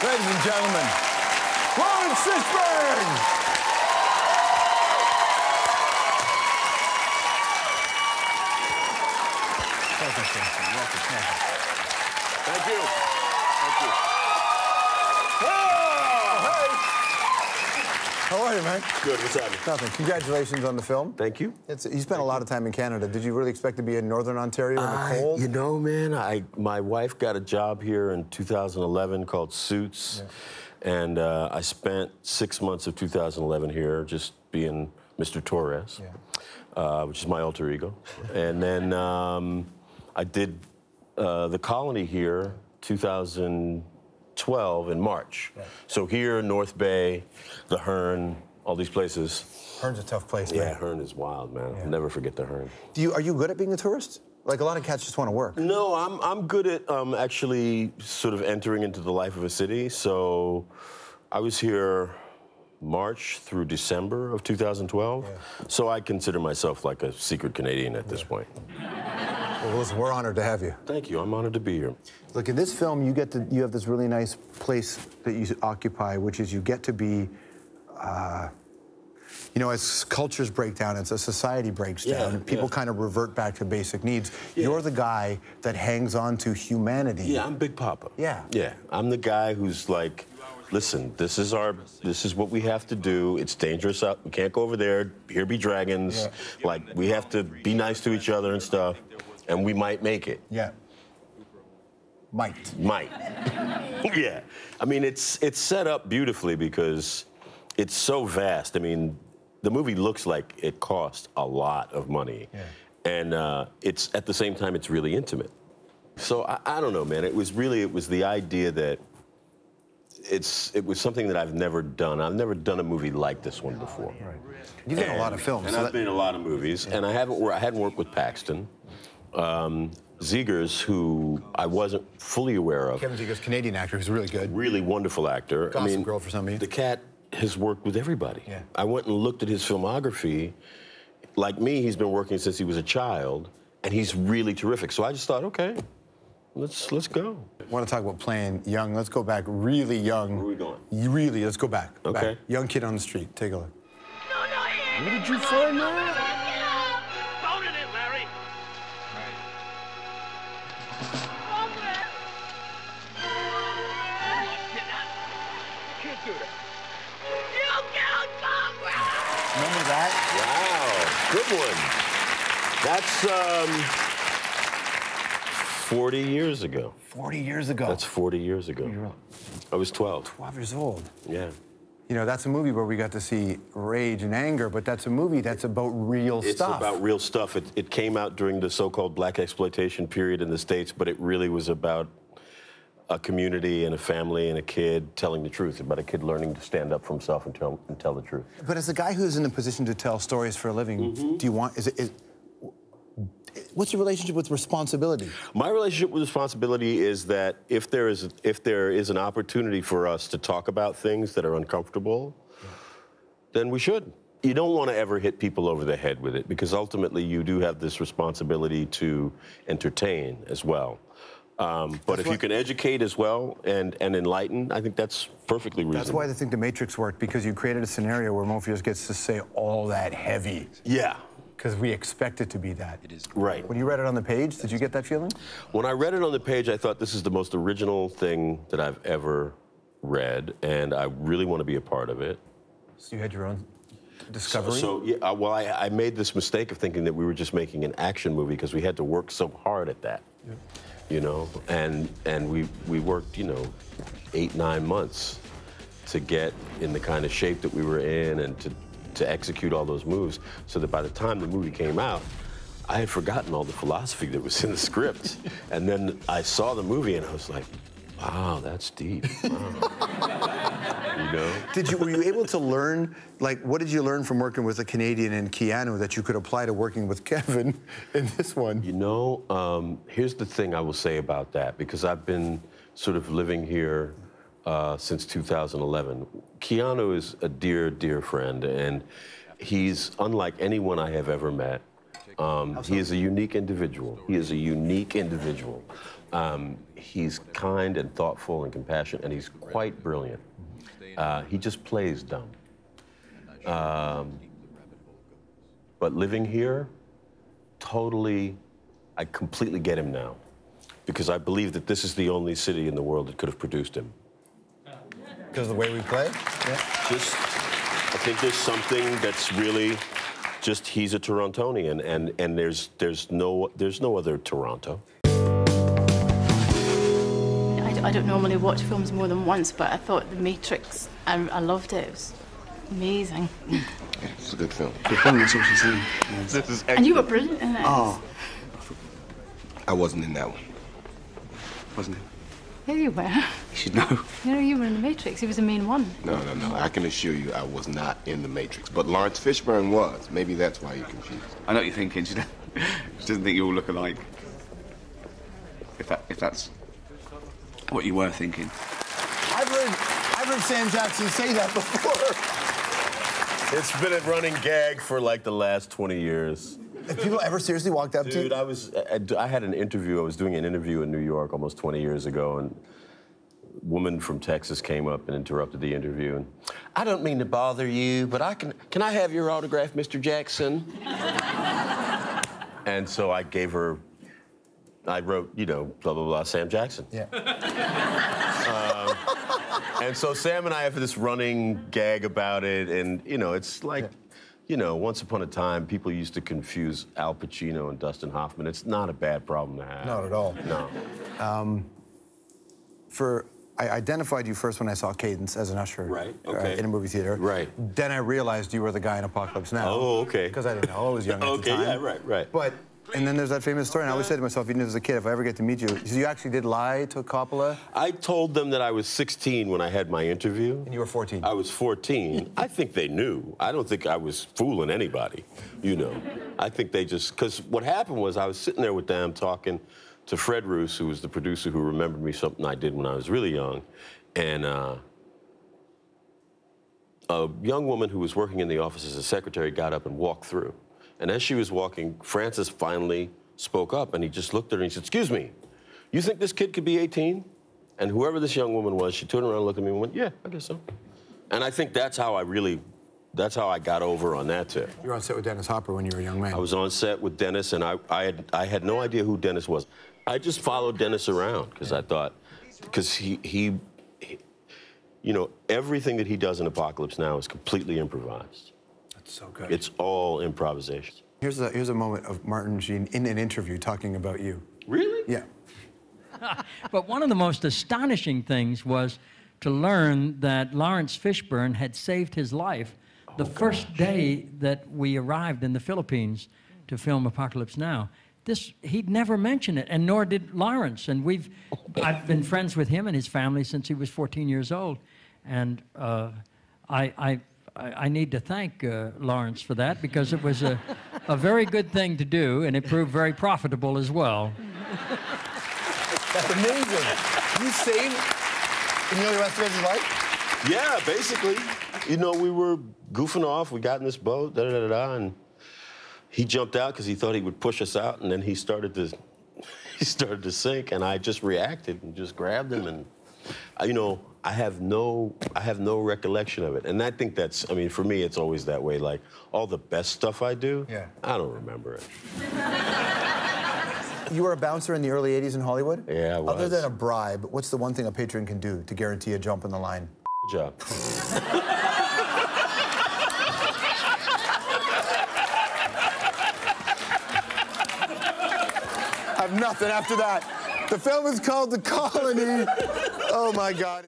Ladies and gentlemen, Laurence Fishburne! Thank you. Thank you. Oh, hey! How are you, man? Good. What's happening? Nothing. Congratulations on the film. Thank you. You spent a lot of time in Canada. Did you really expect to be in Northern Ontario in the cold? You know, man, my wife got a job here in 2011 called Suits, and I spent 6 months of 2011 here just being Mr. Torres, which is my alter ego. And then I did the Colony here 2012 in March. Right. So here, North Bay, the Hearn, all these places. Hearn's a tough place, man. Yeah, Hearn is wild, man. I'll never forget the Hearn. Are you good at being a tourist? Like, a lot of cats just want to work. No, I'm good at actually sort of entering into the life of a city. So I was here March through December of 2012. Yeah. So I consider myself like a secret Canadian at this point. Well, listen, we're honored to have you. Thank you. I'm honored to be here. Look, in this film, you have this really nice place that you occupy, which is you get to be, you know, as cultures break down, as a society breaks down, and people kind of revert back to basic needs. You're the guy that hangs on to humanity. Yeah, I'm Big Papa. Yeah. Yeah, I'm the guy who's like, listen, this is what we have to do. It's dangerous out. We can't go over there. Here be dragons. Yeah. Like, we have to be nice to each other and stuff. And we might make it. Yeah. Might. Yeah. I mean, it's set up beautifully because it's so vast. I mean, the movie looks like it cost a lot of money. Yeah. And it's, at the same time, it's really intimate. So I don't know, man. It was the idea that it was something that I've never done. I've never done a movie like this one before. Right. You've done a lot of films. And I've been in a lot of movies. And I hadn't worked with Paxton. Zegers, who I wasn't fully aware of. Kevin Zegers, Canadian actor, who's really good. Really wonderful actor. Gossip Girl for some of you. The cat has worked with everybody. Yeah. I went and looked at his filmography. Like me, he's been working since he was a child, and he's really terrific. So I just thought, okay, let's go. I want to talk about playing young. Let's go back really young. Where are we going? Really, let's go back. Okay. Back. Young kid on the street. Take a look. Where did you find that? Remember that? Wow, good one. That's 40 years ago. 40 years ago. That's 40 years ago. I was 12. 12 years old. Yeah. You know, that's a movie where we got to see rage and anger, but that's a movie that's about real stuff. It's about real stuff. It came out during the so-called black exploitation period in the States, but it really was about a community and a family and a kid telling the truth, about a kid learning to stand up for himself and tell the truth. But as a guy who's in a position to tell stories for a living, do you want, what's your relationship with responsibility? My relationship with responsibility is that if there is an opportunity for us to talk about things that are uncomfortable, then we should. You don't want to ever hit people over the head with it, because ultimately you do have this responsibility to entertain as well. But if you can educate as well and enlighten, I think that's perfectly reasonable. That's why I think The Matrix worked, because you created a scenario where Morpheus gets to say all that heavy. Yeah. Because we expect it to be that. It is. Right. When you read it on the page, did you get that feeling? When I read it on the page, I thought this is the most original thing that I've ever read, and I really want to be a part of it. So you had your own discovery? Yeah, well, I made this mistake of thinking that we were just making an action movie because we had to work so hard at that. Yeah. You know, and we worked, you know, 8, 9 months to get in the kind of shape that we were in and to execute all those moves, so that by the time the movie came out, I had forgotten all the philosophy that was in the script. And then I saw the movie and I was like, wow, that's deep. Wow. You know? Were you able to learn, like, what did you learn from working with a Canadian and Keanu that you could apply to working with Kevin in this one? You know, here's the thing I will say about that, because I've been sort of living here since 2011. Keanu is a dear, dear friend, and he's unlike anyone I have ever met. He is a unique individual. He is a unique individual. He's kind and thoughtful and compassionate, and he's quite brilliant. He just plays dumb. But living here, I completely get him now, because I believe that this is the only city in the world that could have produced him. Because of the way we play? Yeah. I think there's something that's really he's a Torontonian, and there's no other Toronto. I don't normally watch films more than once, but I thought The Matrix, I loved it. It was amazing. Yeah, it's a good film. Good film, that's what she's saying. Yes. This is and you were brilliant in it. Oh. I wasn't in that one. Wasn't it? Yeah, you were. You should know. You know, you were in The Matrix. He was the main one. No. I can assure you I was not in The Matrix. But Laurence Fishburne was. Maybe that's why you're confused. I know what you're thinking. She doesn't think you all look alike. If that's what you were thinking. I've heard Sam Jackson say that before. It's been a running gag for like the last 20 years. Have people ever seriously walked up to you? Dude, I had an interview. I was doing an interview in New York almost 20 years ago, and a woman from Texas came up and interrupted the interview. And I don't mean to bother you, but can I have your autograph, Mr. Jackson? And so I gave her, I wrote, you know, blah, blah, blah, Sam Jackson. Yeah. And so Sam and I have this running gag about it, and, you know, it's like... Yeah. You know, once upon a time, people used to confuse Al Pacino and Dustin Hoffman. It's not a bad problem to have. Not at all. No. I identified you first when I saw Cadence as an usher. Right, okay. In a movie theater. Right. Then I realized you were the guy in Apocalypse Now. Oh, okay. Because I didn't know. I was young at the time. Okay, yeah, right. But, and then there's that famous story, and I always said to myself, even as a kid, if I ever get to meet you, so you actually did lie to Coppola? I told them that I was 16 when I had my interview. And you were 14. I was 14. I think they knew. I don't think I was fooling anybody, you know. I think they just, because what happened was I was sitting there with them talking to Fred Roos, who was the producer who remembered me something I did when I was really young, and a young woman who was working in the office as a secretary got up and walked through. And as she was walking, Francis finally spoke up, and he just looked at her and he said, "Excuse me, you think this kid could be 18? And whoever this young woman was, she turned around and looked at me and went, "Yeah, I guess so." And I think that's how I got over on that tip. You were on set with Dennis Hopper when you were a young man. I was on set with Dennis, and I had no idea who Dennis was. I just followed Dennis around because I thought, because he, you know, everything that he does in Apocalypse Now is completely improvised. That's so good. It's all improvisation. Here's a moment of Martin Sheen in an interview talking about you. Really? Yeah. But one of the most astonishing things was to learn that Laurence Fishburne had saved his life the first day that we arrived in the Philippines to film Apocalypse Now. He'd never mentioned it, and nor did Laurence. And I've been friends with him and his family since he was 14 years old. And I need to thank Laurence for that, because it was a very good thing to do, and it proved very profitable as well. That's amazing. You saved the rest of his life? Yeah, basically. You know, we were goofing off. We got in this boat, and he jumped out because he thought he would push us out, and then he started to sink, and I just reacted and just grabbed him, and you know, I have no recollection of it. And I think that's, I mean, for me, it's always that way. Like, all the best stuff I do, yeah, I don't remember it. You were a bouncer in the early 80s in Hollywood? Yeah, I was. Other than a bribe, what's the one thing a patron can do to guarantee a jump in the line? Job. I have nothing after that. The film is called The Colony. Oh, my God.